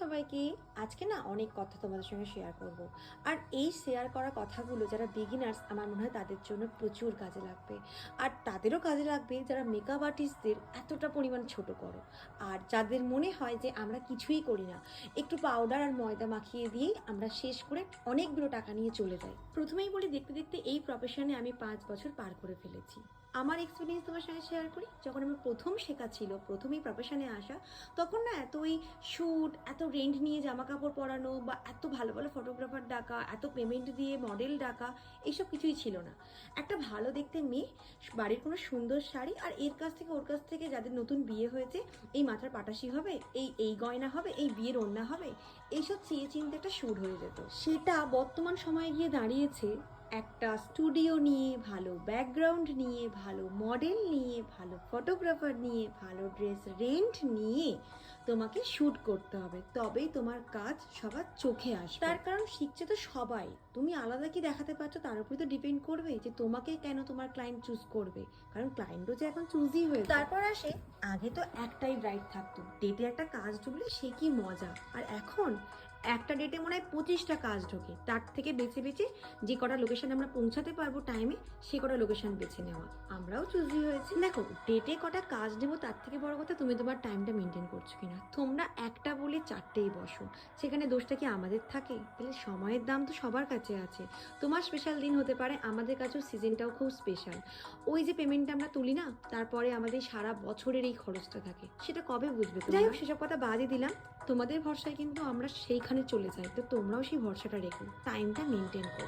সবাইকে। আজকে না অনেক কথা তোমাদের সঙ্গে শেয়ার করব। আর এই শেয়ার করা কথাগুলো যারা বিগিনার্স আমার মনে হয় তাদের জন্য প্রচুর কাজে লাগবে। আর তাদেরও কাজে লাগবে যারা মেকআপ আর্টিস্টদের এতটা পরিমাণ ছোট করো। আর যাদের মনে হয় যে আমরা কিছুই করি না, একটু পাউডার আর ময়দা মাখিয়ে দিয়েই আমরা শেষ করে অনেকগুলো টাকা নিয়ে চলে যাই। প্রথমেই বলি, দেখতে দেখতে এই প্রফেশনে আমি 5 বছর পার করে ফেলেছি। আমার এক্সপিরিয়েন্স তোমার সঙ্গে শেয়ার করি। যখন আমার প্রথম শেখা ছিল, প্রথমেই প্রফেশনে আসা, তখন না এত ওই শ্যুট, এত রেন্ট নিয়ে জামা কাপড় পরানো বা এত ভালো ভালো ফটোগ্রাফার ডাকা, এত পেমেন্ট দিয়ে মডেল ডাকা, এইসব কিছুই ছিল না। একটা ভালো দেখতে মেয়ে, বাড়ির কোনো সুন্দর শাড়ি, আর এর কাছ থেকে ওর কাছ থেকে যাদের নতুন বিয়ে হয়েছে, এই মাথার পাটাশি হবে, এই গয়না হবে, এই বিয়ের ওড়না হবে, এইসব চেয়ে চিনতে একটা শ্যুট হয়ে যেত। সেটা বর্তমান সময়ে গিয়ে দাঁড়িয়েছে একটা স্টুডিও নিয়ে, ভালো ব্যাকগ্রাউন্ড নিয়ে, ভালো মডেল নিয়ে, ভালো ফটোগ্রাফার নিয়ে, ভালো ড্রেস রেন্ট নিয়ে তোমাকে শ্যুট করতে হবে, তবেই তোমার কাজ সবার চোখে আসবে। তার কারণ শিখছে তো সবাই, তুমি আলাদা কি দেখাতে পারছো তার উপরে তো ডিপেন্ড করবে যে তোমাকে কেন তোমার ক্লায়েন্ট চুজ করবে। কারণ ক্লায়েন্টও যে এখন চুজই হয়েছে। তারপর আসে, আগে তো একটাই ব্রাইড থাকতো, ডেটে একটা কাজ ঢুকলে সে কি মজা। আর এখন একটা ডেটে মনে হয় 25টা কাজ ঢোকে, তার থেকে বেছে বেছে যে কটা লোকেশন আমরা পৌঁছাতে পারবো টাইমে, সে কটা লোকেশন বেছে নেওয়া। আমরাও চুজি হয়েছি। দেখো, ডেটে কটা কাজ নেবো তার থেকে বড় কথা তুমি তোমার টাইমটা মেনটেন করছো কিনা। তোমরা একটা বলে চারটেই বসো, সেখানে দোষটা কি আমাদের থাকে? তাহলে সময়ের দাম তো সবার কাছে আছে। তোমার স্পেশাল দিন হতে পারে, আমাদের কাছেও সিজনটাও খুব স্পেশাল। ওই যে পেমেন্টটা আমরা তুলি না, তারপরে আমাদের সারা বছরের এই খরচটা থাকে, সেটা কবে বুঝবে? যাই হোক, সেসব কথা বাদই দিলাম। তোমাদের ভরসায় কিন্তু আমরা সেইখানে চলে যাই, তো তোমরাও সেই ভরসাটা রেখো, টাইমটা মেনটেন করো।